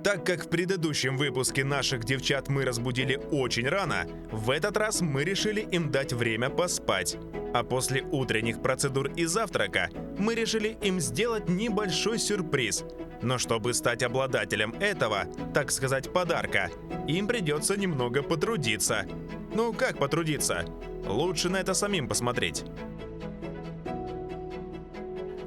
Так как в предыдущем выпуске наших девчат мы разбудили очень рано, в этот раз мы решили им дать время поспать. А после утренних процедур и завтрака мы решили им сделать небольшой сюрприз. Но чтобы стать обладателем этого, так сказать, подарка, им придется немного потрудиться. Ну как потрудиться? Лучше на это самим посмотреть.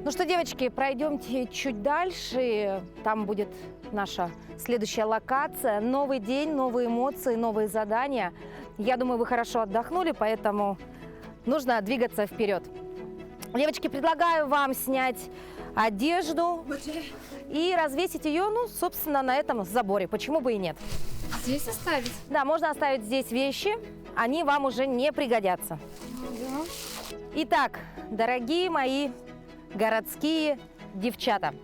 Ну что, девочки, пройдемте чуть дальше. Там будет наша следующая локация. Новый день, новые эмоции, новые задания. Я думаю, вы хорошо отдохнули, поэтому нужно двигаться вперед. Девочки, предлагаю вам снять одежду и развесить ее, ну, собственно, на этом заборе. Почему бы и нет? Здесь оставить? Да, можно оставить здесь вещи, они вам уже не пригодятся. Да. Итак, дорогие мои городские девчата,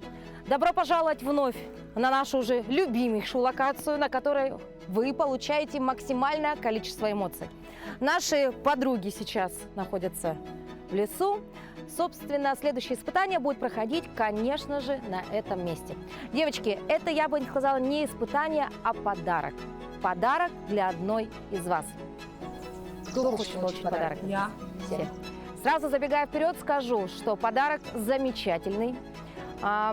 добро пожаловать вновь на нашу уже любимейшую локацию, на которой вы получаете максимальное количество эмоций. Наши подруги сейчас находятся в лесу. Собственно, следующее испытание будет проходить, конечно же, на этом месте. Девочки, это, я бы не сказала, не испытание, а подарок. Подарок для одной из вас. Кто хочет получить подарок? Я. Все. Сразу забегая вперед, скажу, что подарок замечательный.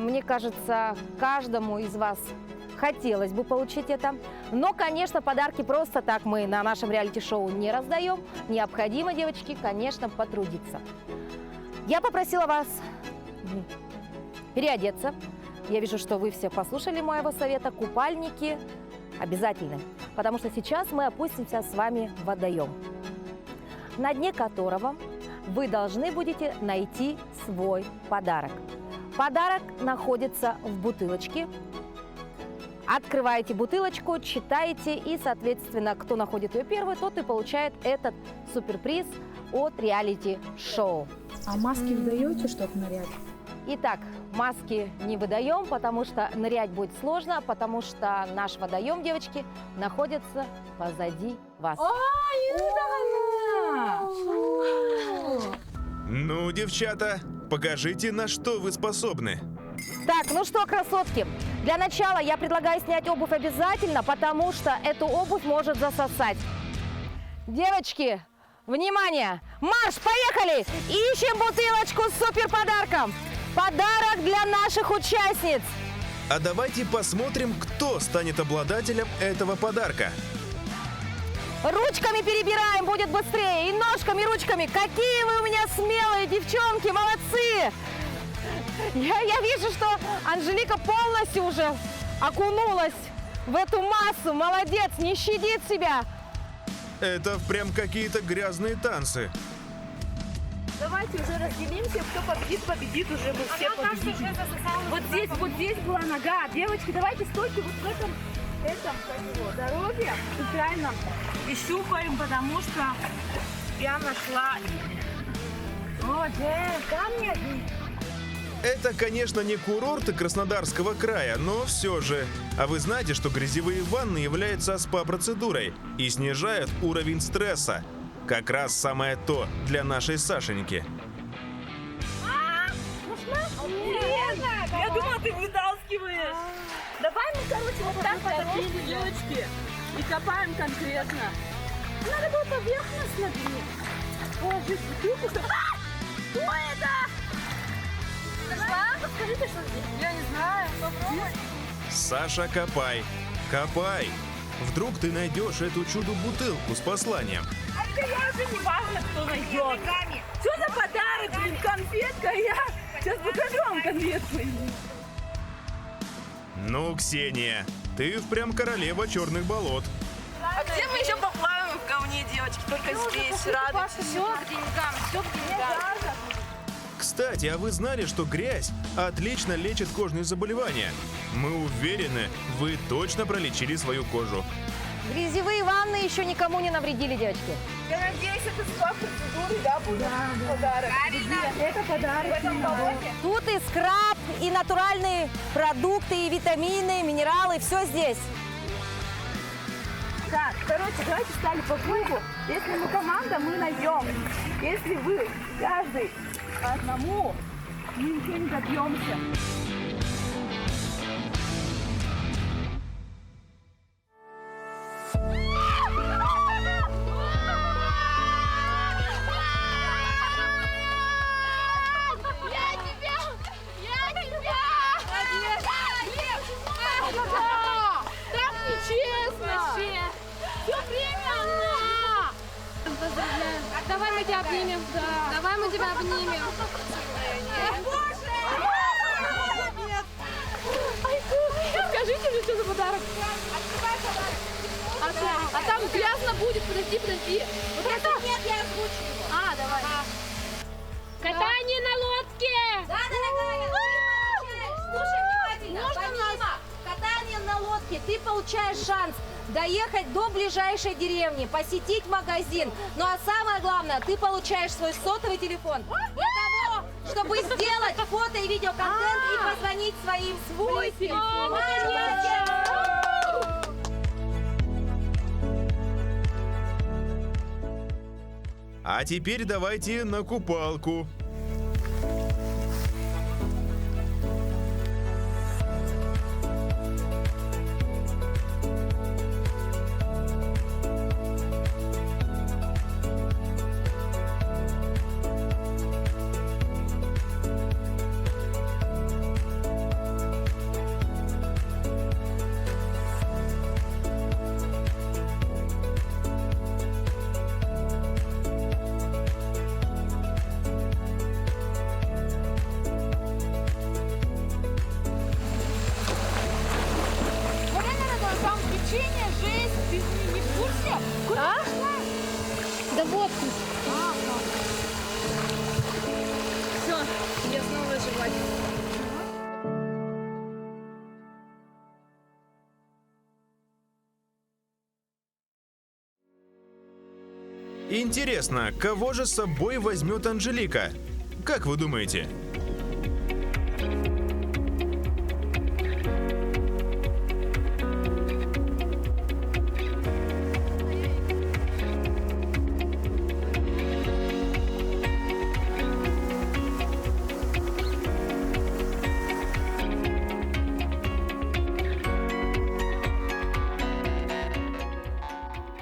Мне кажется, каждому из вас хотелось бы получить это. Но, конечно, подарки просто так мы на нашем реалити-шоу не раздаем. Необходимо, девочки, конечно, потрудиться. Я попросила вас переодеться. Я вижу, что вы все послушали моего совета. Купальники обязательны, потому что сейчас мы опустимся с вами в водоем, на дне которого вы должны будете найти свой подарок. Подарок находится в бутылочке. Открываете бутылочку, читаете, и, соответственно, кто находит ее первый, тот и получает этот суперприз от реалити-шоу. А маски выдаете, чтобы нырять? Итак, маски не выдаем, потому что нырять будет сложно, потому что наш водоем, девочки, находится позади вас. Ну, девчата, покажите, на что вы способны. Так, ну что, красотки, для начала я предлагаю снять обувь обязательно, потому что эту обувь может засосать. Девочки, внимание, марш, поехали! Ищем бутылочку с суперподарком. Подарок для наших участниц. А давайте посмотрим, кто станет обладателем этого подарка. Ручками перебираем, будет быстрее. И ножками, ручками. Какие вы у меня смелые девчонки, молодцы! Я вижу, что Анжелика полностью уже окунулась в эту массу. Молодец, не щадит себя. Это прям какие-то грязные танцы. Давайте уже разделимся, кто победит уже, мы все победим. Вот здесь была нога. Девочки, давайте стойте вот в этом дороге. Специально и щупаем, потому что я нашла. Молодец, камни. Это, конечно, не курорты Краснодарского края, но все же. А вы знаете, что грязевые ванны являются СПА-процедурой и снижают уровень стресса? Как раз самое то для нашей Сашеньки. Я думала, ты вытаскиваешь. Давай мы, короче, вот так подопьем, девочки, и копаем конкретно. Надо было поверхностно положить бутылку, чтобы... Что это? Скажите, что здесь? Я не знаю. Попробуй. Саша, копай. Копай. Вдруг ты найдешь эту чудо-бутылку с посланием. А это я уже не важно, кто найдет. Что за подарок, блин, конфетка? Я сейчас покажу вам конфетку. Ну, Ксения, ты прям королева черных болот. А где мы еще поплаваем в говне, девочки? Только здесь, радуйтесь. Все к деньгам, все к деньгам. Кстати, а вы знали, что грязь отлично лечит кожные заболевания? Мы уверены, вы точно пролечили свою кожу. Грязевые ванны еще никому не навредили, девочки. Я надеюсь, это СПА-процедуры, да, будет подарок? Это подарок. В этом подарке. Тут и скраб, и натуральные продукты, и витамины, минералы, все здесь. Так, короче, давайте стали по кругу. Если мы команда, мы найдем. Если вы каждый по одному, мы ничего не добьемся. Давай мы тебя обнимем. Давай мы тебя обнимем. Скажите мне, что за подарок? А там грязно будет, подожди. Вот это? Нет, я озвучу его. Давай. Катание на лодке. Да, дорогая, слушай внимательно. Помимо катания на лодке, ты получаешь шанс доехать до ближайшей деревни, посетить магазин. Ну а самое главное, ты получаешь свой сотовый телефон для того, чтобы сделать фото и видеоконтент и позвонить своим близким. А теперь давайте на купалку. Да вот. Все, я снова жевать. Интересно, кого же с собой возьмет Анжелика? Как вы думаете?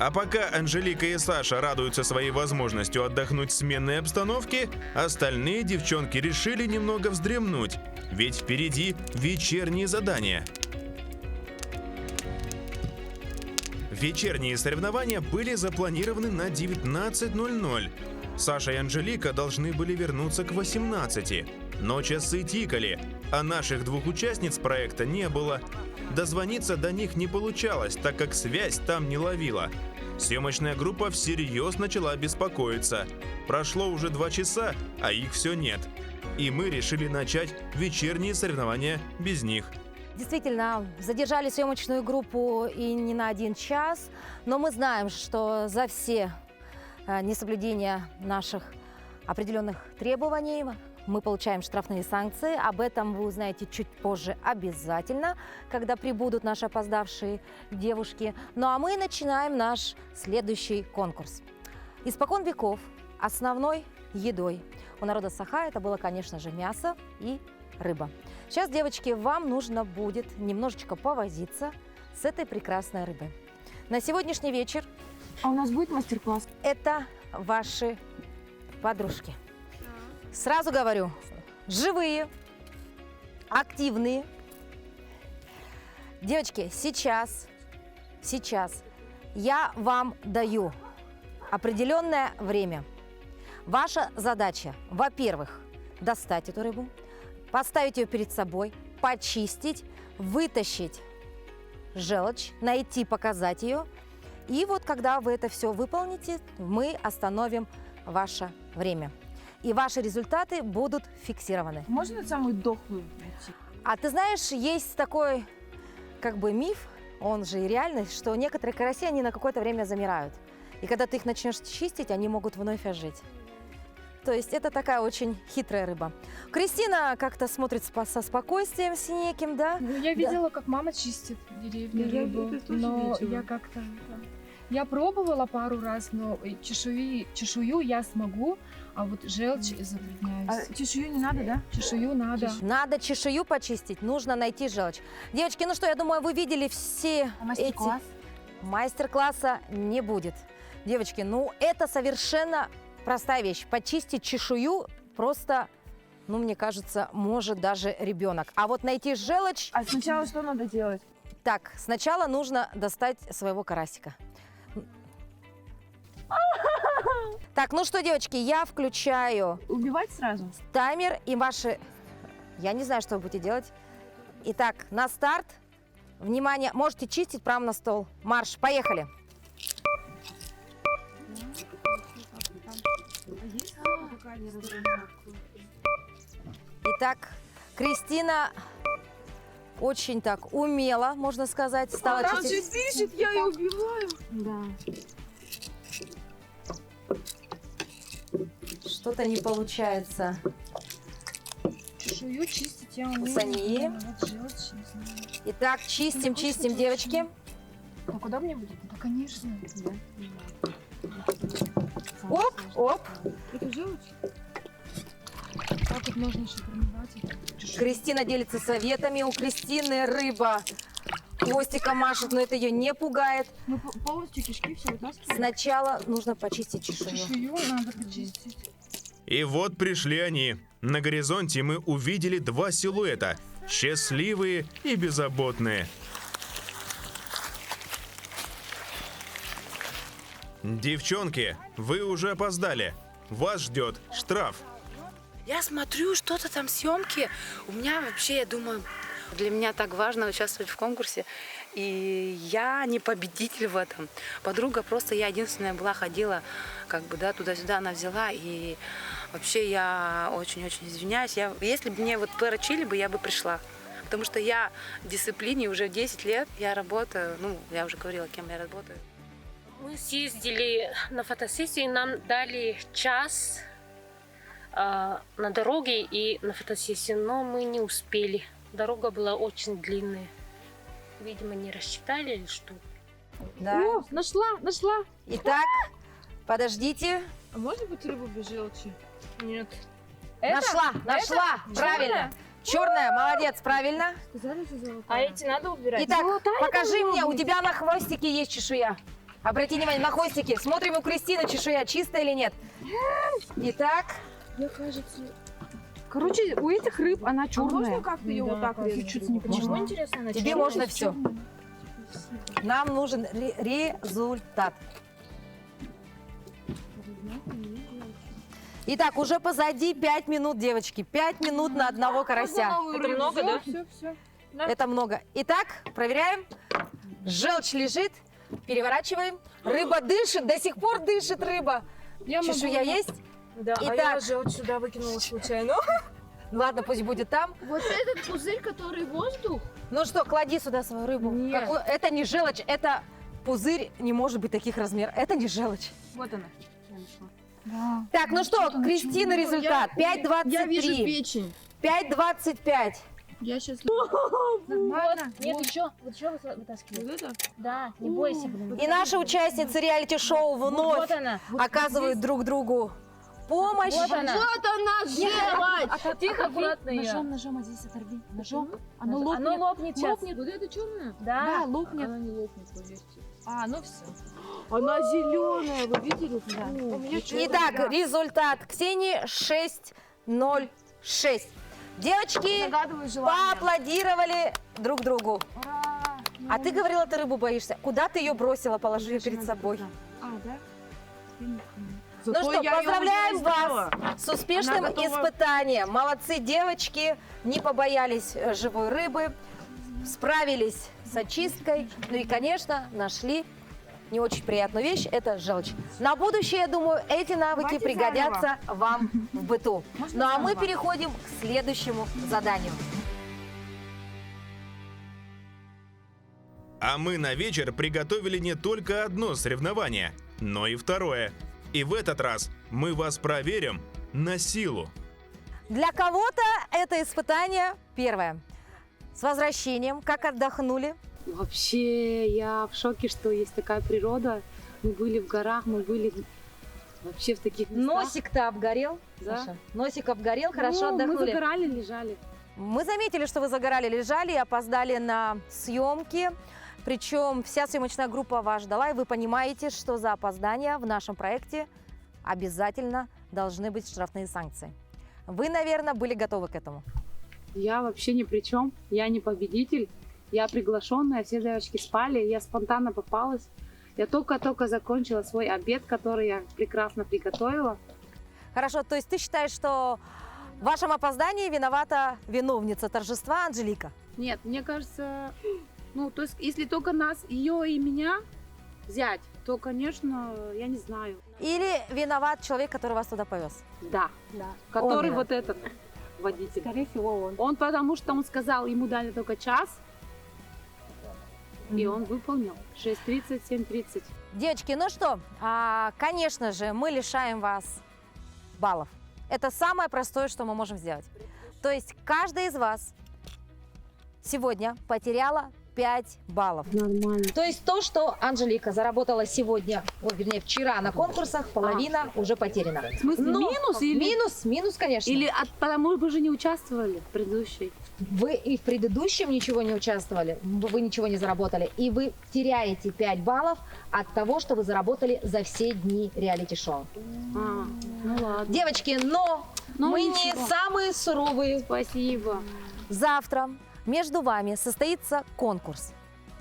А пока Анжелика и Саша радуются своей возможностью отдохнуть в сменной обстановке, остальные девчонки решили немного вздремнуть, ведь впереди вечерние задания. Вечерние соревнования были запланированы на 19:00. Саша и Анжелика должны были вернуться к 18, но часы тикали, а наших двух участниц проекта не было. Дозвониться до них не получалось, так как связь там не ловила. Съемочная группа всерьез начала беспокоиться. Прошло уже 2 часа, а их все нет. И мы решили начать вечерние соревнования без них. Действительно, задержали съемочную группу и не на 1 час, но мы знаем, что за все несоблюдения наших определенных требований мы получаем штрафные санкции. Об этом вы узнаете чуть позже обязательно, когда прибудут наши опоздавшие девушки. Ну а мы начинаем наш следующий конкурс. Испокон веков основной едой у народа Саха это было, конечно же, мясо и рыба. Сейчас, девочки, вам нужно будет немножечко повозиться с этой прекрасной рыбой. На сегодняшний вечер А у нас будет мастер-класс? это ваши подружки. Сразу говорю, живые, активные. Девочки, сейчас я вам даю определенное время. Ваша задача, во-первых, достать эту рыбу, поставить ее перед собой, почистить, вытащить желчь, найти, показать ее. И вот когда вы это все выполните, мы остановим ваше время. И ваши результаты будут фиксированы. Можно самую дохлую найти? А ты знаешь, есть такой как бы миф, он же и реальность, что некоторые караси, они на какое-то время замирают. И когда ты их начнешь чистить, они могут вновь ожить. То есть это такая очень хитрая рыба. Кристина как-то смотрит со спокойствием, с неким, да? Ну, я видела, как мама чистит деревья, Я рыбу, это тоже но видела. я как-то... Я пробовала пару раз, но чешую я смогу, а вот желчь затрудняюсь. Чешую не надо, да? Чешую надо. Надо чешую почистить, нужно найти желчь. Девочки, ну что, я думаю, вы видели все эти... Мастер-класса не будет. Девочки, ну это совершенно простая вещь. Почистить чешую просто, ну мне кажется, может даже ребенок. А вот найти желчь... А сначала что надо делать? Так, сначала нужно достать своего карасика. Так, ну что, девочки, я включаю Убивать сразу? таймер и ваши... Я не знаю, что вы будете делать. Итак, на старт. Внимание, можете чистить прямо на стол. Марш, поехали. Итак, Кристина очень так умело, можно сказать, стала чистить. дышит, я ее убиваю. Да. Что-то не получается. Чешую чистить я умею. Сани. Вот желчь, не знаю. Итак, чистим, чистим, девочки. А куда мне будет? Да, конечно. Да. Оп, оп. Это желчь? Как вот можно еще промывать это? Кристина делится советами. У Кристины рыба хвостиком машет, но это ее не пугает. Мы полностью кишки все вытаскиваем. Сначала нужно почистить чешую. Чешую надо почистить. И вот пришли они. На горизонте мы увидели два силуэта. Счастливые и беззаботные. Девчонки, вы уже опоздали. Вас ждет штраф. Я смотрю, что-то там съемки. У меня вообще, я думаю, для меня так важно участвовать в конкурсе. И я не победитель в этом. Подруга просто, я единственная была, ходила, как бы, да, туда-сюда она взяла. И вообще я очень-очень извиняюсь. Если бы мне вот поручили бы, я бы пришла. Потому что я в дисциплине уже 10 лет, я работаю, ну, я уже говорила, кем я работаю. Мы съездили на фотосессию, нам дали час на дороге и на фотосессию, но мы не успели. Дорога была очень длинная. Видимо, не рассчитали или что. Да. О, нашла. Итак, подождите. А может быть рыбу без желчи? Нет. Нашла. Правильно. Черная, молодец, правильно. Сказали, что золотая. А эти надо убирать? Итак, покажи мне, у тебя на хвостике есть чешуя. Обрати внимание, на хвостике. Смотрим у Кристины чешуя, чистая или нет. Итак, Я, кажется... Короче, у этих рыб она А черная. можно как-то ее вот так резать? Чуть-чуть не Почему, понимаю. интересно, она тебе черная? можно все. Нам нужен результат. Итак, уже позади 5 минут, девочки. 5 минут на одного карася. Это много, да? Все. Это много. Итак, проверяем. Желчь лежит. Переворачиваем. Рыба дышит. До сих пор дышит рыба. Чешуя есть? Да, Итак. а я желчь сюда выкинула случайно. Ладно, пусть будет там. Вот этот пузырь, который воздух, Ну что, клади сюда свою рыбу. Нет. Это не желчь, это пузырь не может быть таких размеров. Это не желчь. Вот она. Да. Так, ну что, Кристина, результат. я вижу 5:23. печень. 5:25. Я сейчас... Нормально. Нет, еще. Вот еще вытаскивай. Вот это? Да, не бойся, блин. И наши участницы реалити-шоу вновь Вот она. оказывают друг другу помощь. Вот она. Вот она желчь! Тихо, аккуратно ее. Ножом вот здесь оторви. Ножом. Оно Оно лопнет. лопнет сейчас. Лопнет. Вот это черная? Да. Да, лопнет. Она не лопнет, поверьте. А, ну все. Она зеленая, вы видели? Да. У меня Итак, результат Ксении 6:06. Девочки загадываю желание. поаплодировали друг другу. Ура! А ты говорила, ты рыбу боишься. Куда ты ее бросила, положи ее перед собой? А, да? Ну что, поздравляем вас с успешным Она готова. испытанием. Молодцы, девочки, не побоялись живой рыбы, справились с очисткой. Ну и, конечно, нашли не очень приятную вещь – это желчь. На будущее, я думаю, эти навыки Давайте пригодятся вам в быту. Можно Ну а мы заново? переходим к следующему заданию. А мы на вечер приготовили не только одно соревнование, но и второе. И в этот раз мы вас проверим на силу. Для кого-то это испытание первое. С возвращением, как отдохнули? Вообще, я в шоке, что есть такая природа. Мы были в горах, мы были вообще в таких местах. Носик-то обгорел, Да. Саша? Носик обгорел, хорошо Ну, мы отдохнули. загорали, лежали. Мы заметили, что вы загорали, лежали и опоздали на съемки. Причем вся съемочная группа вас ждала, и вы понимаете, что за опоздание в нашем проекте обязательно должны быть штрафные санкции. Вы, наверное, были готовы к этому. Я вообще ни при чем. Я не победитель. Я приглашенная, все девочки спали, я спонтанно попалась. Я только-только закончила свой обед, который я прекрасно приготовила. Хорошо, то есть ты считаешь, что в вашем опоздании виновата виновница торжества Анжелика? Нет, мне кажется, ну, то есть, если только нас, ее и меня взять, то, конечно, я не знаю. Или виноват человек, который вас туда повез? Да, который Он вот этот водитель. Скорее всего, он. Он потому что он сказал, ему дали только час, и он выполнил. 6:30, 7:30. Девочки, ну что, конечно же, мы лишаем вас баллов. Это самое простое, что мы можем сделать. То есть каждая из вас сегодня потеряла 5 баллов. Нормально. То есть то, что Анжелика заработала сегодня, вернее, вчера на конкурсах, половина уже потеряна. В смысле, Но минус или... Минус, конечно. Или потому вы же не участвовали в предыдущей? Вы и в предыдущем ничего не участвовали, вы ничего не заработали, и вы теряете 5 баллов от того, что вы заработали за все дни реалити-шоу. Ну ладно. Девочки, но Ну, мы ничего. не самые суровые. Спасибо. Завтра между вами состоится конкурс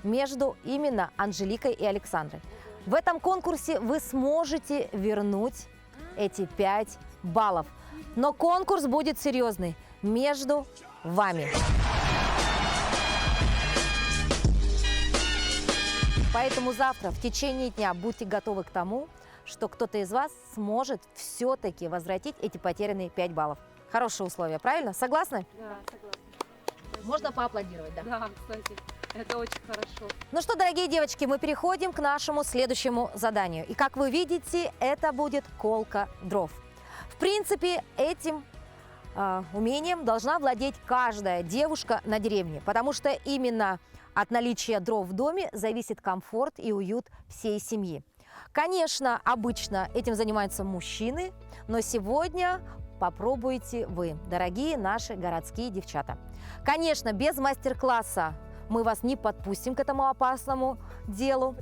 между именно Анжеликой и Александрой. В этом конкурсе вы сможете вернуть эти 5 баллов. Но конкурс будет серьезный между вами. Поэтому завтра в течение дня будьте готовы к тому, что кто-то из вас сможет все-таки возвратить эти потерянные 5 баллов. Хорошие условия, правильно? Согласны? Да, согласна. Можно поаплодировать, да? Да, кстати, это очень хорошо. Ну что, дорогие девочки, мы переходим к нашему следующему заданию. И как вы видите, это будет колка дров. В принципе, этим умением должна владеть каждая девушка на деревне, потому что именно от наличия дров в доме зависит комфорт и уют всей семьи. Конечно, обычно этим занимаются мужчины, но сегодня попробуйте вы, дорогие наши городские девчата. Конечно, без мастер-класса мы вас не подпустим к этому опасному делу.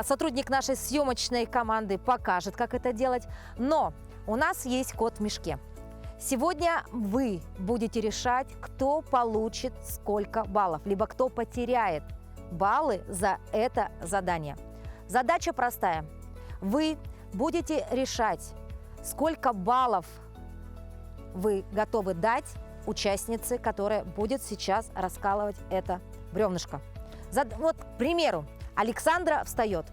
Сотрудник нашей съемочной команды покажет, как это делать. Но у нас есть кот в мешке. Сегодня вы будете решать, кто получит сколько баллов, либо кто потеряет баллы за это задание. Задача простая. Вы будете решать, сколько баллов вы готовы дать участнице, которая будет сейчас раскалывать это бревнышко. Вот, к примеру, Александра встает.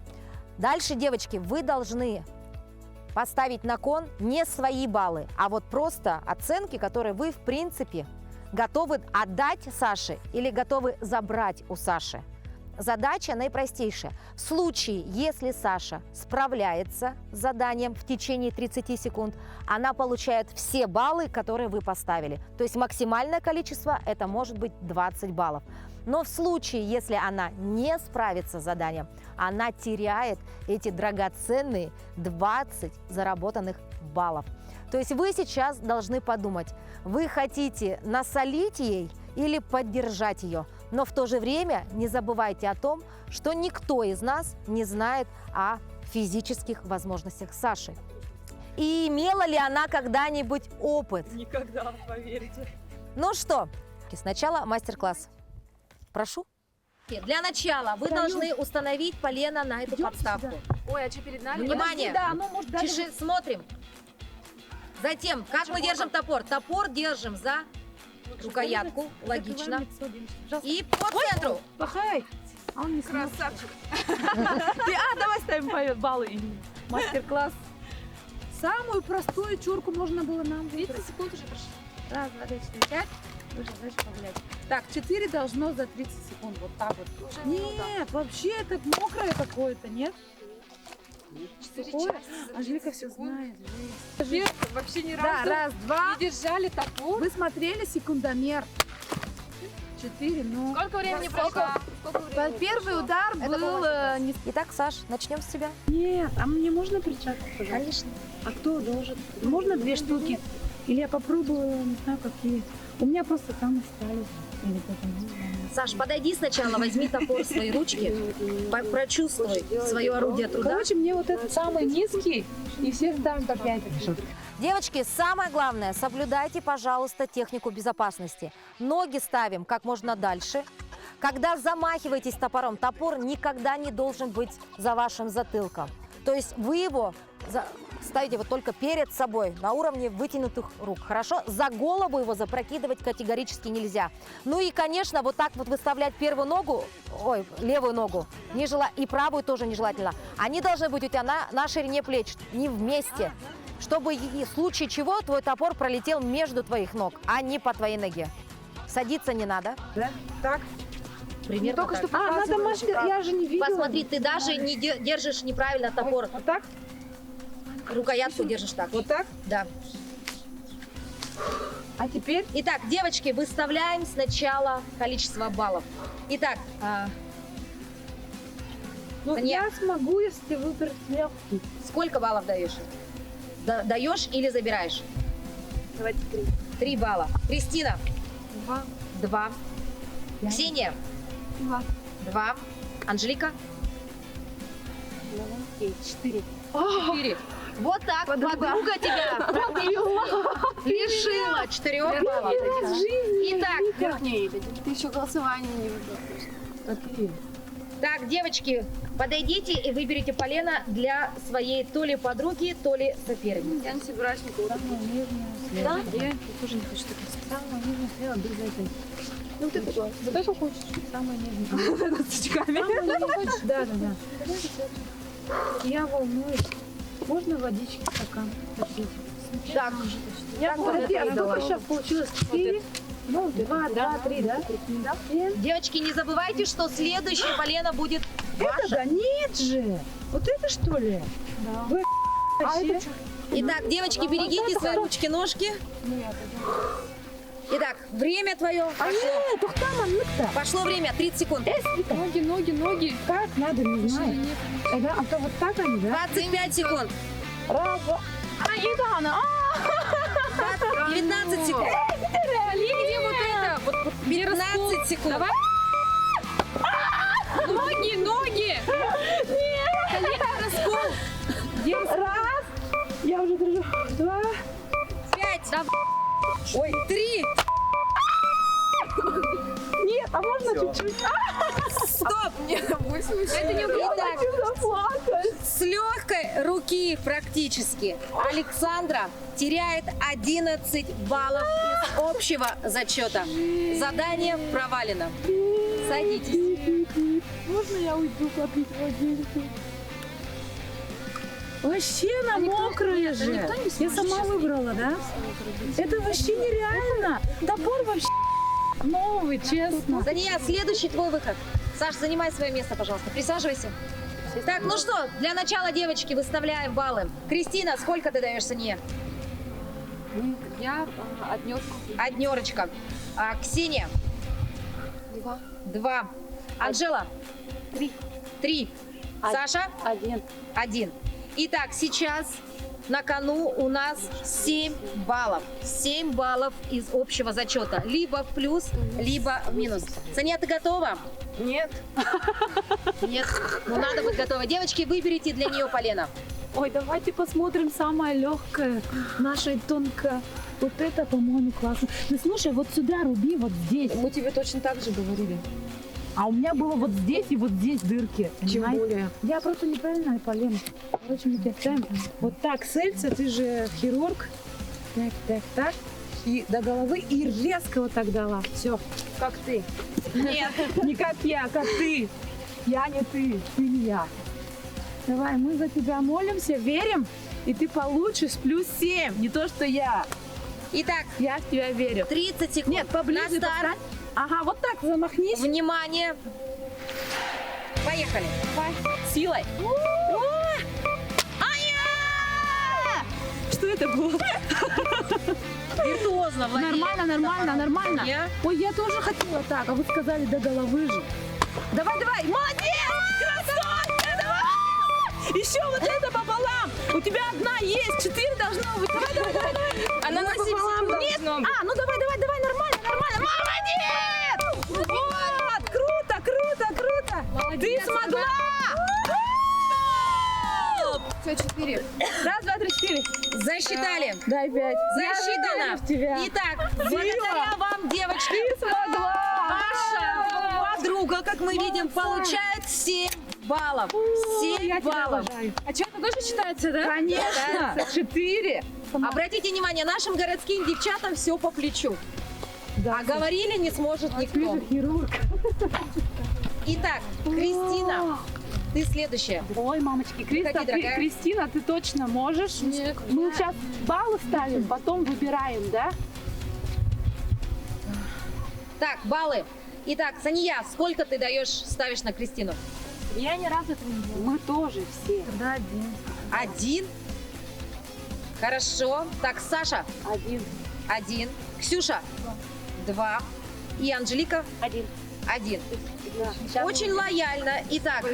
Дальше, девочки, вы должны поставить на кон не свои баллы, а вот просто оценки, которые вы, в принципе, готовы отдать Саше или готовы забрать у Саши. Задача наипростейшая. В случае, если Саша справляется с заданием в течение 30 секунд, она получает все баллы, которые вы поставили. То есть максимальное количество – это может быть 20 баллов. Но в случае, если она не справится с заданием, она теряет эти драгоценные 20 заработанных баллов. То есть вы сейчас должны подумать, вы хотите насолить ей или поддержать ее. Но в то же время не забывайте о том, что никто из нас не знает о физических возможностях Саши. И имела ли она когда-нибудь опыт? Никогда, поверьте. Ну что, сначала мастер-класс. Прошу. Для начала вы должны установить полено на эту подставку. Ой, а что перед нами? Внимание! Да, оно может даже... Тиши, смотрим. Затем, как мы держим топор? Топор держим за рукоятку, логично. И по центру. Пахай! А он не красавчик. Давай ставим баллы. Мастер-класс. Самую простую чурку можно было нам. 30 секунд уже прошло. Раз, два, три, 4, 5. Дальше погулять. Так, 4 должно за 30 секунд. Вот так вот. Нет, вообще это мокрое какое-то, нет? Сухое? Анжелика все знает. Вообще ни разу раз, два. не держали топор. Вы смотрели секундомер? 4, ну... Сколько времени прошло? Первый удар был... не... Итак, Саш, начнем с тебя. Нет, а мне можно перчатку, пожалуйста? Конечно. А кто должен? Можно 2 штуки? Или я попробую, не знаю, какие. У меня просто там остались. Или потом. Саш, подойди сначала, возьми топор в свои ручки, прочувствуй свое орудие труда. Короче, мне вот этот самый низкий, и все ставим по 5. Девочки, самое главное, соблюдайте, пожалуйста, технику безопасности. Ноги ставим как можно дальше. Когда замахиваетесь топором, топор никогда не должен быть за вашим затылком. То есть вы его ставите вот только перед собой, на уровне вытянутых рук. Хорошо? За голову его запрокидывать категорически нельзя. Ну и, конечно, вот так вот выставлять первую ногу, левую ногу, и правую тоже нежелательно. Они должны быть у тебя на ширине плеч, не вместе. Чтобы в случае чего твой топор пролетел между твоих ног, а не по твоей ноге. Садиться не надо. Да? Так. Примерно Только так. что надо мастер, я же не видела. Посмотри, ты даже не держишь неправильно топор. Вот так? Рукоятку держишь так. Вот так? Да. А теперь? Итак, девочки, выставляем сначала количество баллов. Итак, Ну, Нет. я смогу, если выбрать легкий. сколько баллов даешь? Даешь или забираешь? Давайте 3. 3 балла. Кристина? 2. 2. Ксения? 2. 2. Анжелика? 4. 4. Вот так подруга тебя лишила 4 баллов. Итак, Ты еще голосование не выбрал. так, девочки, подойдите и выберите полено для своей то ли подруги, то ли соперницы. Я не собираюсь никого. Да? Я тоже не хочу таких. Самое нежное слева без этой. Ну ты что хочешь? Самое нежное. С очками. Да. Я волнуюсь. Можно водички стакан? Так, Я подожди, а сколько сейчас получилось? 4? Ну, 2, 3, да? девочки, не забывайте, что следующее полено будет Это ваше. да нет же! Вот это что ли? Да. Вы вообще? Итак, девочки, берегите свои ручки-ножки. Итак, время твое А пошло. нет, ух там, то Пошло время, 30 секунд. Ноги. Как надо, не знаю. Тогда, а то вот так они, да? 25 секунд. Раз, два. 19 секунд. Где вот это? Вот 15 секунд. Давай. Ноги! Раз. Я уже держу. 2. 5. Ой, 3. Нет, а можно чуть-чуть? Стоп. Это не Я хочу заплакать. С легкой руки практически Александра теряет 11 баллов из общего зачета. Задание провалено. Садитесь. Можно я уйду попить водичку? Вообще она мокрая же. Я сама выбрала, да? Это вообще нереально. Топор вообще новый, честно. Дания, следующий твой выход. Саш, занимай свое место, пожалуйста. Присаживайся. Так, ну что, для начала, девочки, выставляем баллы. Кристина, сколько ты даешь Сане? Я Однерочка. А Ксения? 2. Анжела? 3. Саша? 1. Итак, сейчас на кону у нас 7 баллов. 7 баллов из общего зачета. Либо в плюс, либо в минус. Саня, ты готова? Нет. Нет. Ну, надо быть готовой. Девочки, выберите для нее полено. Ой, давайте посмотрим самое легкое, наше тонкое. Вот это, по-моему, классно. Ну, слушай, вот сюда руби, вот здесь. Мы тебе точно так же говорили. А у меня было вот здесь и вот здесь дырки. Тем понимаете? более. Я просто неправильно полено. Короче, мы тебя ставим вот так, сельца, ты же хирург. Так. И до головы, и резко вот так дала. Все. Как ты? Нет. Не как я, как ты. Я не ты не я. Давай, мы за тебя молимся, верим, и ты получишь плюс 7. Не то, что я. Итак, Я в тебя верю. 30 секунд. Нет, поближе На старт. поставь. Ага, вот так замахнись. Внимание. Поехали. Силой. Что это было? Виртуозно, Владимир. Нормально. Я? Ой, я тоже хотела так, а вы сказали до головы же. Давай, молодец! Красотка, давай! Еще вот это пополам! У тебя одна есть, 4 должно быть. Давай. Она на 7 секунд Нет! должно быть. Ну давай, нормально. Молодец! Вот, круто! Ты смогла! Все, 4. Раз, два, три, 4. Засчитали. Дай 5. Я Засчитано. верю в тебя. Итак, благодаря вам, девочки, Ты смогла! ваша подруга подруга, как мы видим, получает 7 баллов. 7 баллов. А что, это тоже считается, да? Конечно. 4. Обратите внимание, нашим городским девчатам все по плечу. А говорили не сможет никто. Итак, Кристина, ты следующая. Ой, мамочки, Выходи, дорогая. Кристина, ты точно можешь? Нет. Мы сейчас баллы ставим, потом выбираем, да? Так, баллы. Итак, Сания, сколько ты ставишь на Кристину? Я ни разу это не делала. Мы тоже все. Тогда 1. 1. Хорошо. Так, Саша. 1. 1. Ксюша. 2. И Анжелика. 1. 1. Очень лояльно. Итак,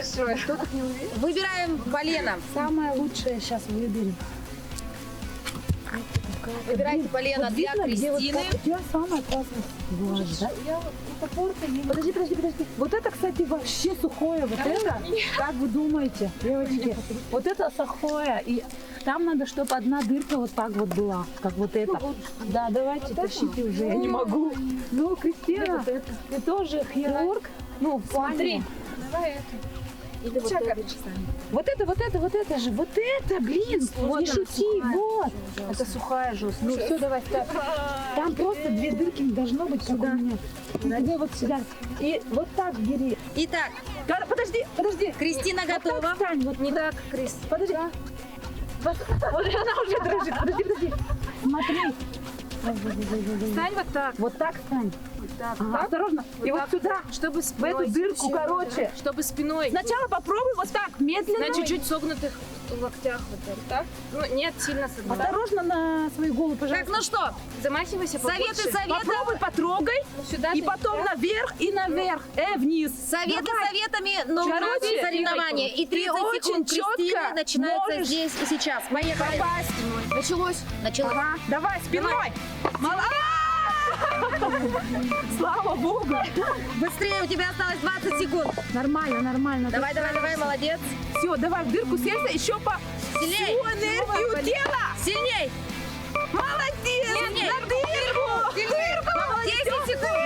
выбираем полено. Самое лучшее сейчас выберем. Выбирайте полено для Кристины. У тебя самое классное глаз, да? Подожди. Вот это, кстати, вообще сухое. Вот это, как вы думаете, девочки? Вот это сухое. И там надо, чтобы одна дырка вот так вот была, как вот это. Да, давайте, тащите уже. Я не могу. Ну, Кристина, ты тоже хирург. Ну, смотри. Давай это. Или вот это. Вот это же, вот это, блин, Вот не она, шути, сухая. вот. Это сухая жестко. Ну все, давай, ставь. Там просто 2 дырки не должно быть сюда. Иди вот сюда. И вот так бери. Итак, Подожди. Кристина Вот так готова. встань, вот не так, Крис. Подожди. Вот она уже дрожит. Подожди. Смотри. Стань вот так. Вот так встань. Так. Ага, осторожно. И вот сюда. Чтобы В спиной. эту дырку, короче. Чтобы спиной. Сначала попробуй вот так, медленно. На чуть-чуть согнутых локтях. Вот так. Ну, нет, сильно согнутых. Осторожно на свою голову, Так, пожалуйста. ну что, Замахивайся побольше. советы. Попробуй, потрогай. Сюда И ты- потом наверх и наверх. Вниз. Советы Давай. советами, но у нас Короче, соревнования. И 30 очень секунд Кристины чётко начинается можешь здесь и сейчас. Поехали. Попасть. Началось. Началось. Ага. Давай, спиной. Слава богу. Быстрее, у тебя осталось 20 секунд. Нормально. Давай, молодец. Все, давай в дырку сельза, еще по Сильней. всю энергию тела. Сильней. Молодец. Сильней. На дырку. Сильней. 10 секунд.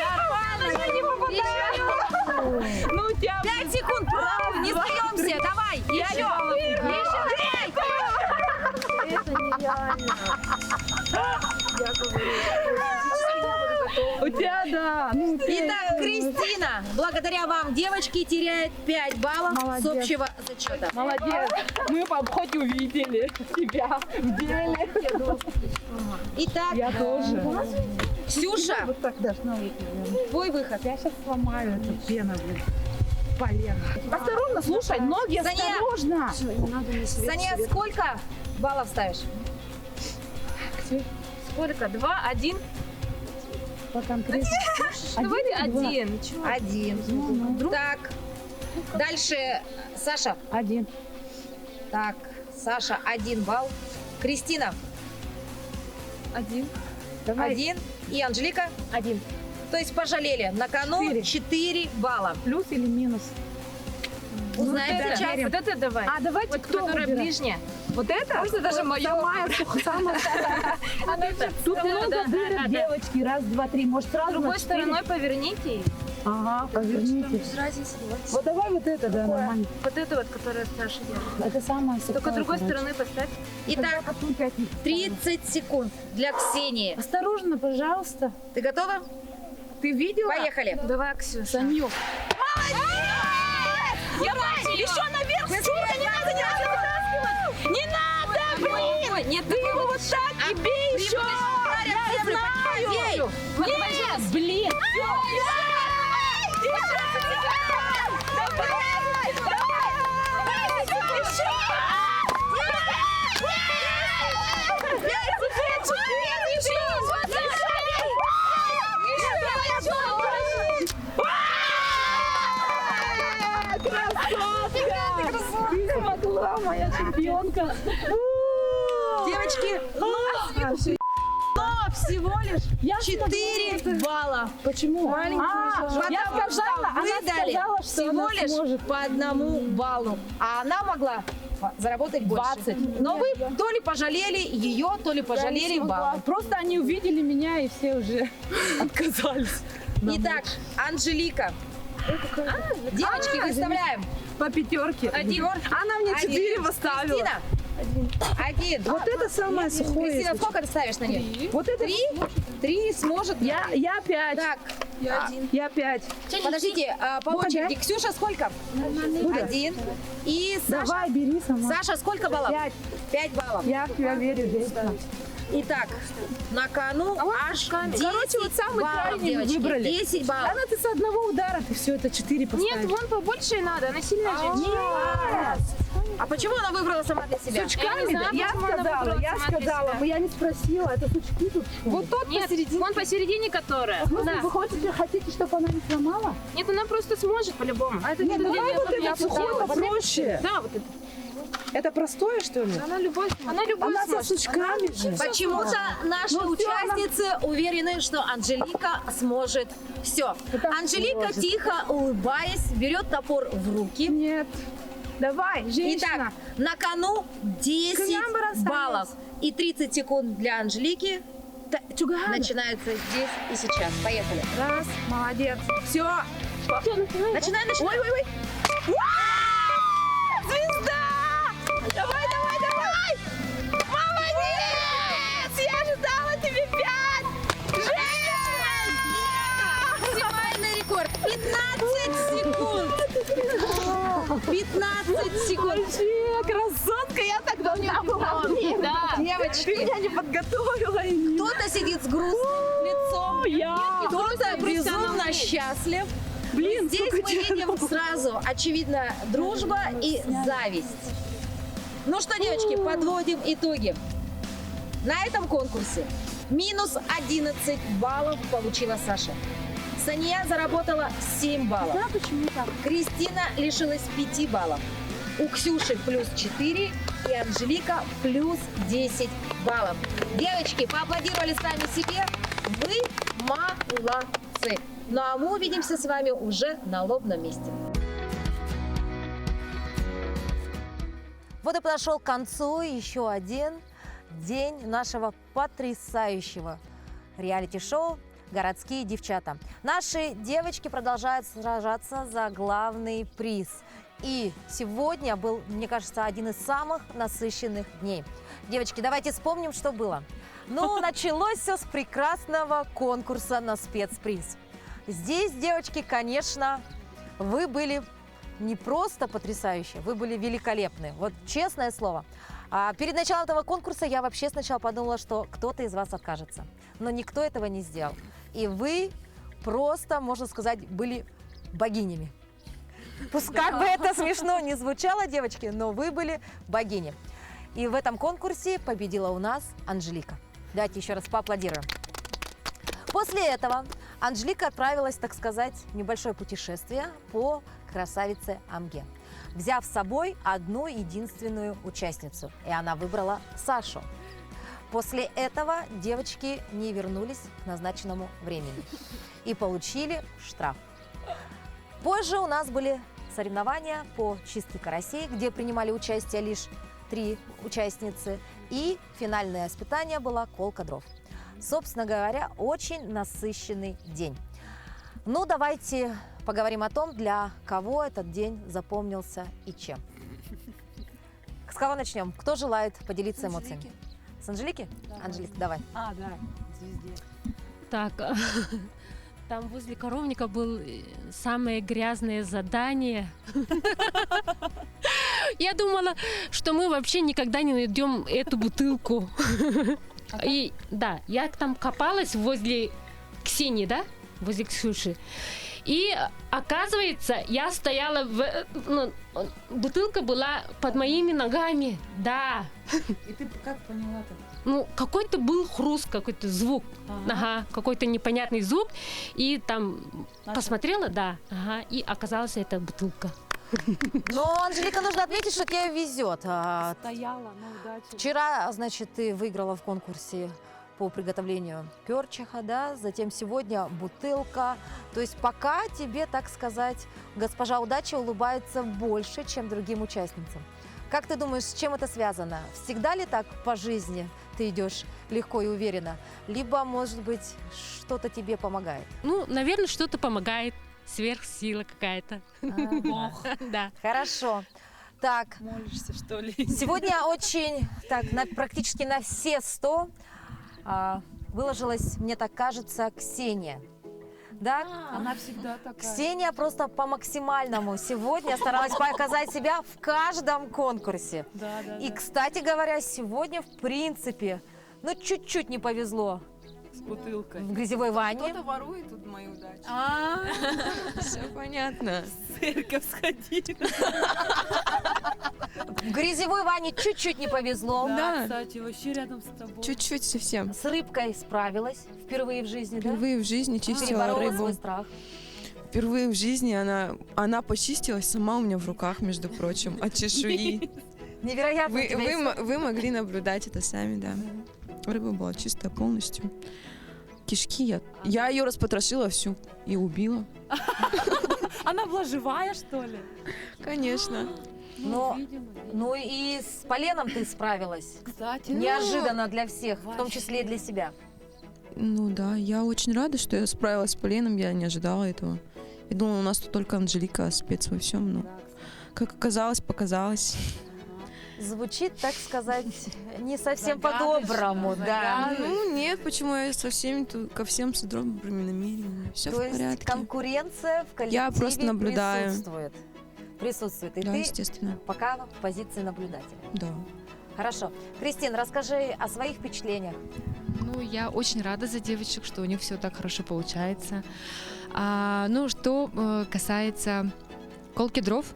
Я не попадаю. Ну, у тебя 5 секунд. Пробуй, не сдаемся. Давай. Еще. У тебя, да. Ну, Итак, Кристина, благодаря вам, девочки, теряет 5 баллов Молодец. с общего зачета. молодец. Мы хоть увидели тебя в деле. Итак, Я тоже. Ксюша, Вот так должна быть, наверное. твой выход. Я сейчас сломаю эту пену, блин. Полено. Осторожно, слушай, ноги Саня. осторожно. Саня, сколько баллов ставишь? Сколько? 2, 1. По конкретно. Давайте или два? 1. Ничего. 1. Так, дальше Саша. 1. Так, Саша, 1 балл. Кристина, 1. Давай. 1. И Анжелика. 1. То есть пожалели. На кону 4. 4 балла. Плюс или минус? Узнаем да. сейчас. Вот это давай. А, давайте Вот кто которая выбирает? ближняя. Вот это? Можно даже моё. Самая. Тут Да, много да, дырок, да. девочки. Раз, два, три. Может, сразу Другой на 4? стороной поверните. Ага, поверните. Вот давай вот это, да, нормально. Вот это вот, которая Саша держит. Это самое сухое. Только другой короче. стороны поставь. Итак, Потом 5 не 30 секунд для Ксении. Осторожно, пожалуйста. Ты готова? Ты видела? Поехали. Давай, Ксюша. Санёк. Еще наверх, сука, не надо, не надо вытаскивать! Не надо, блин! Нет, Ты его вот так и бей еще! Я знаю! Нет, блин! Ты смогла, моя чемпионка! Девочки, но всего лишь 4 балла. Почему? Потому Я сказала, что она вы дали сказала, что всего она лишь сможет. по 1 баллу, а она могла заработать больше. 20. Но вы то ли пожалели ее, то ли пожалели баллы. Просто они увидели меня и все уже отказались. Итак, Анжелика, Девочки, выставляем. По пятерке. Один. Она мне 4 поставила. Кристина. Один. Вот это самое сухое. Кристина, сколько ты ставишь на нее? Вот это... Три сможет. Я 5. Так, Я 5. подождите, по очереди. Ксюша, сколько? Один. И Саша. Давай, бери сама. Саша, сколько баллов? 5. 5 баллов. Я в тебя верю, Женщина. Итак, на кону аж 10 Короче, вот самый баллов, крайний девочки. выбрали. 10 баллов. Она ты с одного удара, ты все это 4 поставишь. Нет, вон побольше надо, она сильная женщина. А почему она выбрала сама для себя? Сучками, да? Я сказала, но я не спросила, это сучки тут. Вот тот Нет, посередине. вон посередине которая. Да. Вы хотите, чтобы она не сломала? Нет, она просто сможет по-любому. А это Нет, не давай вот это сухое попроще. Да, вот это. Это простое, что ли? Она любой Она со сможет. сучками же. Почему-то наши Ну, всё, участницы уверены, что Анжелика сможет все. Анжелика, сможет. тихо улыбаясь, берет топор в руки. Нет. Давай, женщина. Итак, на кону 10 Княмбар осталось. баллов. И 30 секунд для Анжелики Чуган. начинаются здесь и сейчас. Поехали. Раз, молодец. Все. Начинай. Ой. Звезда! Давай. Молодец! Я ждала тебе 5! Максимальный рекорд. 15 секунд. 15 секунд. Вообще, красотка, я так должна была. Да, Ты девочки. меня не подготовила. Кто-то сидит с грустным лицом, Я. кто-то безумно счастлив. Блин, Здесь сколько мы видим тянул. сразу, очевидно, дружба и зависть. Ну что, девочки, подводим итоги. На этом конкурсе минус 11 баллов получила Саша. Сания заработала 7 баллов. Да, почему так? Кристина лишилась 5 баллов. У Ксюши плюс 4 и Анжелика плюс 10 баллов. Девочки, поаплодировали сами себе. Вы молодцы. Ну а мы увидимся с вами уже на лобном месте. Вот и подошел к концу еще один день нашего потрясающего реалити-шоу «Городские девчата». Наши девочки продолжают сражаться за главный приз. И сегодня был, мне кажется, один из самых насыщенных дней. Девочки, давайте вспомним, что было. Ну, началось все с прекрасного конкурса на спецприз. Здесь, девочки, конечно, вы были не просто потрясающие, вы были великолепны. Вот честное слово. Перед началом этого конкурса я вообще сначала подумала, что кто-то из вас откажется. Но никто этого не сделал. И вы просто, можно сказать, были богинями. Пусть как бы это смешно не звучало, девочки, но вы были богини. И в этом конкурсе победила у нас Анжелика. Давайте еще раз поаплодируем. После этого Анжелика отправилась, так сказать, в небольшое путешествие по красавице Амге, взяв с собой одну единственную участницу. И она выбрала Сашу. После этого девочки не вернулись к назначенному времени и получили штраф. Позже у нас были соревнования по чистке карасей, где принимали участие лишь 3 участницы. И финальное испытание было колка дров. Собственно говоря, очень насыщенный день. Ну, давайте поговорим о том, для кого этот день запомнился и чем. С кого начнем? Кто желает поделиться эмоциями? С Анжелики? Да. Анжелика, давай. Да, звезде. Так, там возле коровника было самое грязное задание. Я думала, что мы вообще никогда не найдем эту бутылку. И да, я там копалась возле Ксении, да, возле Ксюши. И оказывается, я стояла, бутылка была под моими ногами, да. И ты как поняла-то? Ну, какой-то был хруст, какой-то звук, ага, какой-то непонятный звук. И там посмотрела, да, ага, и оказалась эта бутылка. Но, Анжелика, нужно отметить, что тебе везет. Стояла на удачу. Вчера, значит, ты выиграла в конкурсе по приготовлению перчиха, да, затем сегодня бутылка. То есть пока тебе, так сказать, госпожа удача улыбается больше, чем другим участницам. Как ты думаешь, с чем это связано? Всегда ли так по жизни ты идешь легко и уверенно? Либо, может быть, что-то тебе помогает? Ну, наверное, что-то помогает. сверхсила какая-то. Бог. Да. Хорошо. Так, Молишься, что ли? сегодня очень, так, практически на все 100 выложилась, мне так кажется, Ксения. Да? Она всегда такая. Ксения просто по максимальному сегодня старалась показать себя в каждом конкурсе. Да. И, кстати говоря, сегодня, в принципе, ну, чуть-чуть не повезло С бутылкой. в грязевой ванне. Кто-то ворует тут мою удачу. Все понятно. В церковь сходить. В грязевой ванне чуть-чуть не повезло. Да, кстати, вообще рядом с тобой. Чуть-чуть совсем. С рыбкой справилась впервые в жизни, да? Впервые в жизни чистила Переборола рыбу. свой страх. Впервые в жизни она почистилась сама у меня в руках, между прочим, от чешуи. Невероятно. у тебя есть- Вы могли наблюдать это сами, да. Рыба была чистая полностью. Кишки я ее распотрошила всю и убила. Она была живая, что ли? Конечно. Но, видимо. ну и с поленом ты справилась. Кстати, Неожиданно для всех, в том числе и для себя. Ну да, я очень рада, что я справилась с поленом, я не ожидала этого. Я думала, у нас тут только Анжелика спец во всем, но как оказалось, показалось. Звучит, так сказать, не совсем Загадочно, по-доброму, да. Ну нет, почему я со всеми ко всем с добрыми намерениями. Все То в есть порядке. конкуренция в коллективе Я просто наблюдаю. Присутствует. И Да, ты естественно. пока в позиции наблюдателя. Да. Хорошо. Кристин, расскажи о своих впечатлениях. Ну, я очень рада за девочек, что у них все так хорошо получается. Ну, что касается колки дров,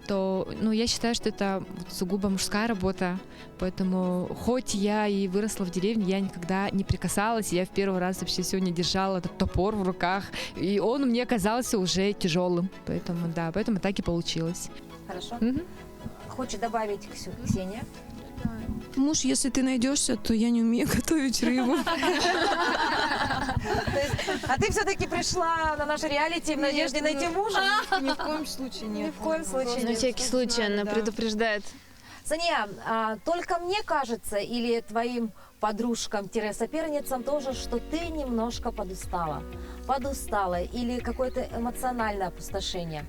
то, я считаю, что это сугубо мужская работа, поэтому хоть я и выросла в деревне, я никогда не прикасалась, я в первый раз вообще сегодня держала этот топор в руках, и он мне казался уже тяжелым, поэтому так и получилось. Хорошо. Мгм. Хочешь добавить, Ксения? Муж, если ты найдешься, то я не умею готовить рыбу. А ты все-таки пришла на наше реалити в надежде найти мужа? Ни в коем случае нет. Ни в коем случае На нет. всякий случай она Да. предупреждает. Сания, только мне кажется, или твоим подружкам-соперницам тоже, что ты немножко подустала. Подустала или какое-то эмоциональное опустошение.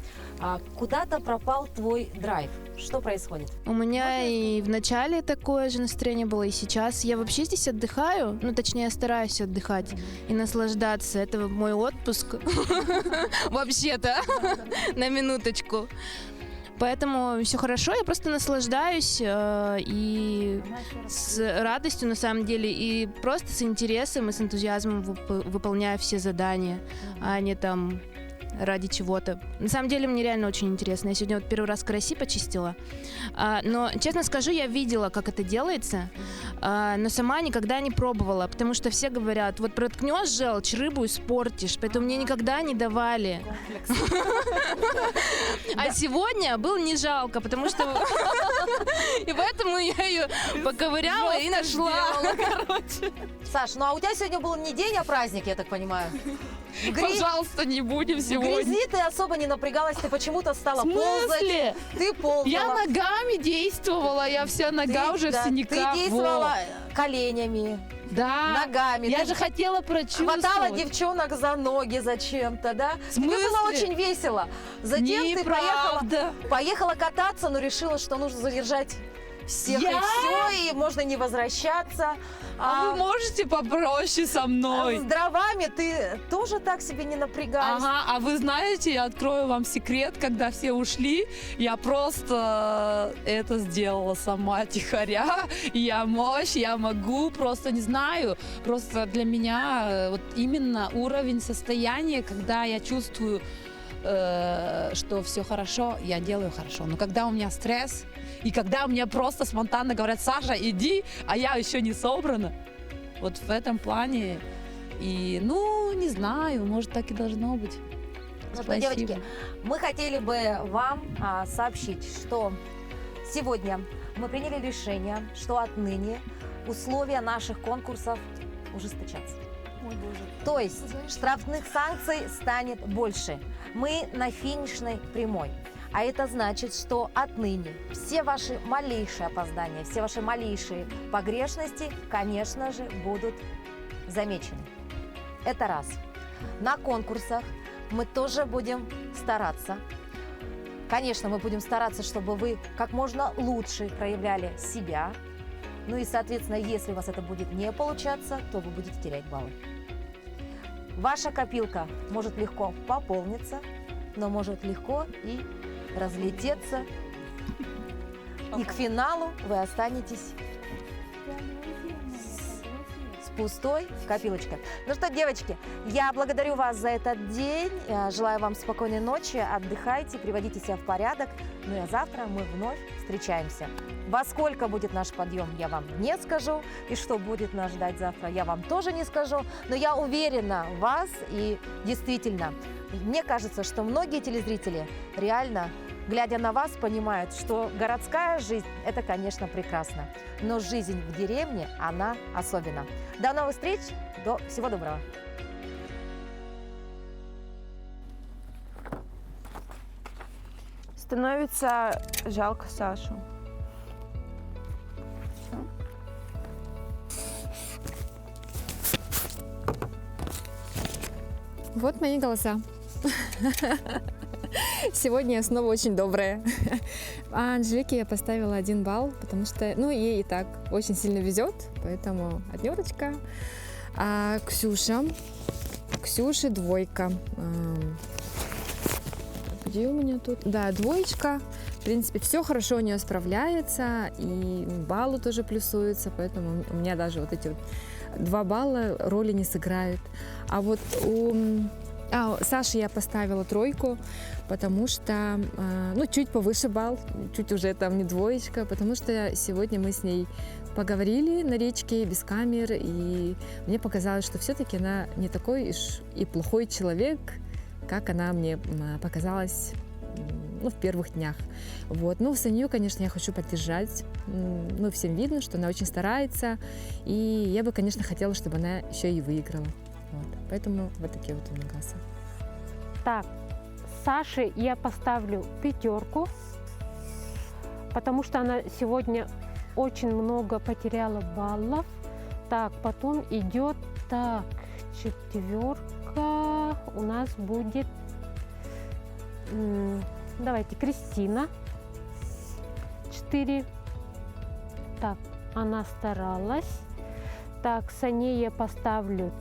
Куда-то пропал твой драйв. Что происходит? У меня и в начале такое же настроение было, и сейчас. Я вообще здесь отдыхаю, точнее, я стараюсь отдыхать и наслаждаться. Это мой отпуск. Вообще-то, на минуточку. Поэтому все хорошо, я просто наслаждаюсь и с радостью на самом деле, и просто с интересом и с энтузиазмом выполняю все задания, а не там ради чего-то. На самом деле мне реально очень интересно. Я сегодня первый раз караси почистила. Но, честно скажу, я видела, как это делается, но сама никогда не пробовала, потому что все говорят, вот проткнешь желчь, рыбу испортишь, поэтому мне никогда не давали. А сегодня было не жалко, потому что... И поэтому я ее поковыряла и нашла. Саш, ну а у тебя сегодня был не день, а праздник, я так понимаю. Пожалуйста, не будем В грязи ты особо не напрягалась, ты почему-то стала ползать. Ты ползала. Я ногами действовала, я вся нога уже в синяках. Ты действовала коленями, Да. ногами. Я ты же хотела прочувствовать. хватала девчонок за ноги зачем-то, да? Тебе было очень весело. Затем ты поехала кататься, но решила, что нужно задержать всех и все, и можно не возвращаться. А вы можете попроще со мной? С дровами ты тоже так себе не напрягалась. Ага, а вы знаете, я открою вам секрет, когда все ушли, я просто это сделала сама тихоря. Я мощь, я могу, просто не знаю. Просто для меня вот именно уровень состояния, когда я чувствую, что все хорошо, я делаю хорошо. Но когда у меня стресс, и когда мне просто спонтанно говорят, Саша, иди, а я еще не собрана. Вот в этом плане. И, не знаю, может, так и должно быть. Ну что, девочки, мы хотели бы вам сообщить, что сегодня мы приняли решение, что отныне условия наших конкурсов ужесточатся. То есть штрафных санкций станет больше. Мы на финишной прямой. А это значит, что отныне все ваши малейшие опоздания, все ваши малейшие погрешности, конечно же, будут замечены. Это раз. На конкурсах мы тоже будем стараться. Конечно, мы будем стараться, чтобы вы как можно лучше проявляли себя. Ну и, соответственно, если у вас это будет не получаться, то вы будете терять баллы. Ваша копилка может легко пополниться, но может легко и разлететься. И к финалу вы останетесь с пустой копилочкой. Ну что, девочки, я благодарю вас за этот день. Желаю вам спокойной ночи, отдыхайте, приводите себя в порядок. Ну и завтра мы вновь встречаемся. Во сколько будет наш подъем, я вам не скажу. И что будет нас ждать завтра, я вам тоже не скажу. Но я уверена в вас. И действительно, мне кажется, что многие телезрители реально, глядя на вас, понимают, что городская жизнь – это, конечно, прекрасно. Но жизнь в деревне, она особенна. До новых встреч, всего доброго. Становится жалко Сашу. Вот мои голоса. Сегодня я снова очень добрая. А Анжелике я поставила 1 балл, потому что, ну, ей и так очень сильно везет, поэтому 1. А Ксюше 2. Где у меня тут? Да, 2. В принципе, все хорошо у нее справляется, и баллы тоже плюсуются, поэтому у меня даже вот эти вот 2 балла роли не сыграют. А вот у Саше я поставила 3, потому что, ну, чуть повыше балл, чуть уже там не 2, потому что сегодня мы с ней поговорили на речке без камер, и мне показалось, что все-таки она не такой уж и плохой человек, как она мне показалась, ну, в первых днях. Вот. Ну, Саню, конечно, я хочу поддержать. Ну, всем видно, что она очень старается, и я бы, конечно, хотела, чтобы она еще и выиграла. Вот. Поэтому вот такие вот у меня голоса. Так, Саше я поставлю 5, потому что она сегодня очень много потеряла баллов. Так, потом идет, так, 4 у нас будет, давайте, Кристина, 4. Так, она старалась. Так, Сане я поставлю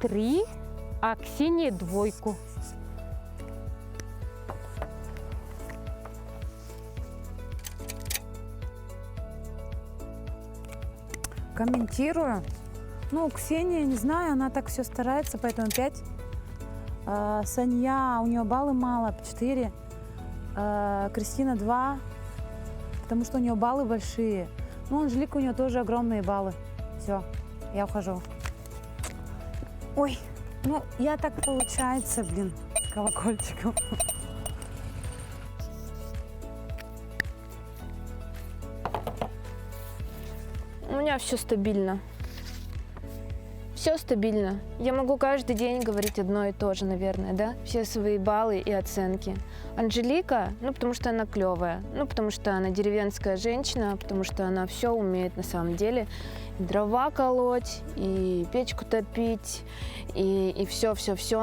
3, а Ксении 2. Комментирую. Ну, Ксения, не знаю, она так все старается, поэтому 5. Санья, у нее баллы мало, 4. Кристина 2, потому что у нее баллы большие. Ну, Анжелика, у нее тоже огромные баллы. Все, я ухожу. Ой, ну, я так получается, блин, с колокольчиком. У меня все стабильно. Все стабильно. Я могу каждый день говорить одно и то же, наверное, да? Все свои баллы и оценки. Анжелика, ну, потому что она клевая, ну, потому что она деревенская женщина, потому что она все умеет на самом деле. И дрова колоть, и печку топить, и все.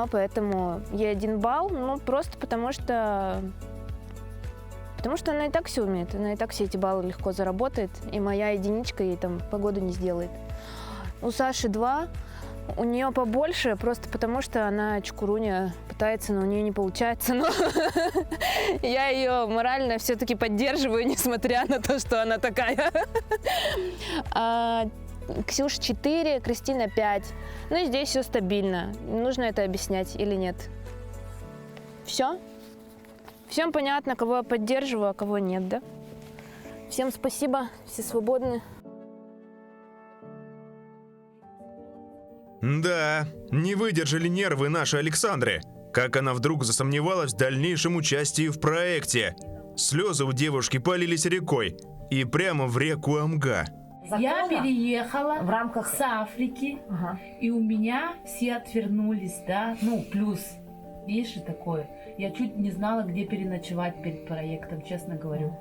Поэтому ей 1 балл, ну, просто потому что она и так все умеет, она и так все эти баллы легко заработает, и моя 1 ей там погоду не сделает. У Саши 2, у нее побольше, просто потому что она чкуруня, пытается, но у нее не получается. Но я ее морально все-таки поддерживаю, несмотря на то, что она такая. Ксюша 4, Кристина 5. Ну и здесь все стабильно. Нужно это объяснять или нет? Все? Всем понятно, кого я поддерживаю, а кого нет, да? Всем спасибо, все свободны. Да, не выдержали нервы нашей Александры. Как она вдруг засомневалась в дальнейшем участии в проекте. Слезы у девушки полились рекой. И прямо в реку Амга. Я переехала в рамках с Африки, и у меня все отвернулись, да, ну, плюс, видишь, и такое. Я чуть не знала, где переночевать перед проектом, честно говорю.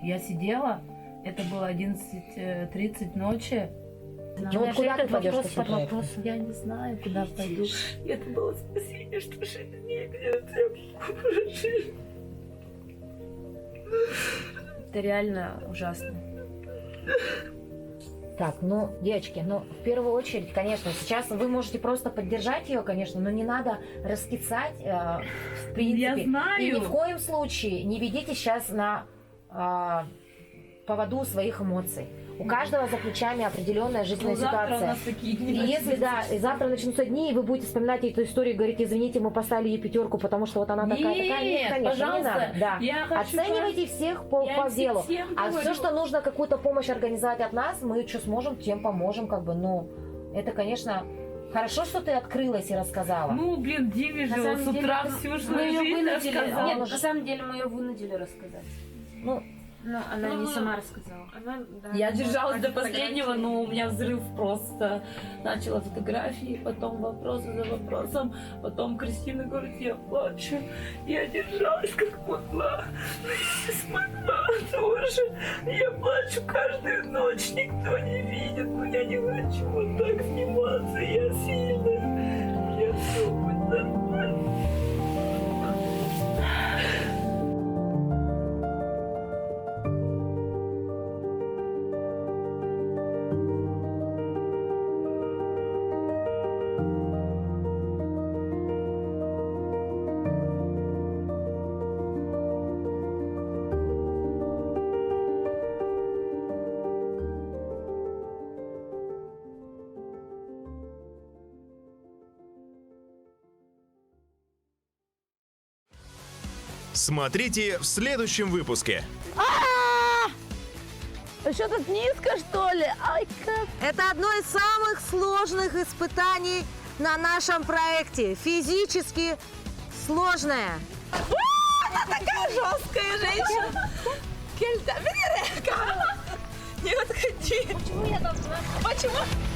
Я сидела, это было 11:30 ночи, Ну вот куда ты пойдешь после проекта? Я не знаю, куда пойду. Это было спасение, что 6 дней где-то. Это реально ужасно. Так, ну, девочки, ну, в первую очередь, конечно, сейчас вы можете просто поддержать ее, конечно, но не надо раскисать, в принципе. Я знаю. И ни в коем случае не ведите сейчас на поводу своих эмоций. У каждого за плечами определенная жизненная ситуация. И если, да, и завтра начнутся дни, и вы будете вспоминать эту историю и говорить, извините, мы поставили ей 5, потому что вот она такая. Нет, конечно, пожалуйста, не надо. Да. я хочу Оценивайте всех по делу. А все, что нужно какую-то помощь организовать от нас, мы что сможем, тем поможем, как бы, ну, это, конечно, хорошо, что ты открылась и рассказала. Ну, блин, Диме же с утра всю свою жизнь рассказала. Нет, на самом деле мы ее вынудили рассказать. Ну, Но она не сама рассказала. Я держалась до последнего, но у меня взрыв просто. Начала фотографии, потом вопросы за вопросом, потом Кристина говорит, я плачу. Я держалась как могла, но я не смогла тоже. Я плачу каждую ночь, никто не видит, но я не хочу вот так сниматься, я сильная. Я все будет нормально. Смотрите в следующем выпуске. Что тут низко, что ли? Ай, как... Это одно из самых сложных испытаний на нашем проекте. Физически сложное. Она такая жесткая женщина. Кельта, бери, не отходи. Почему я должна? Почему?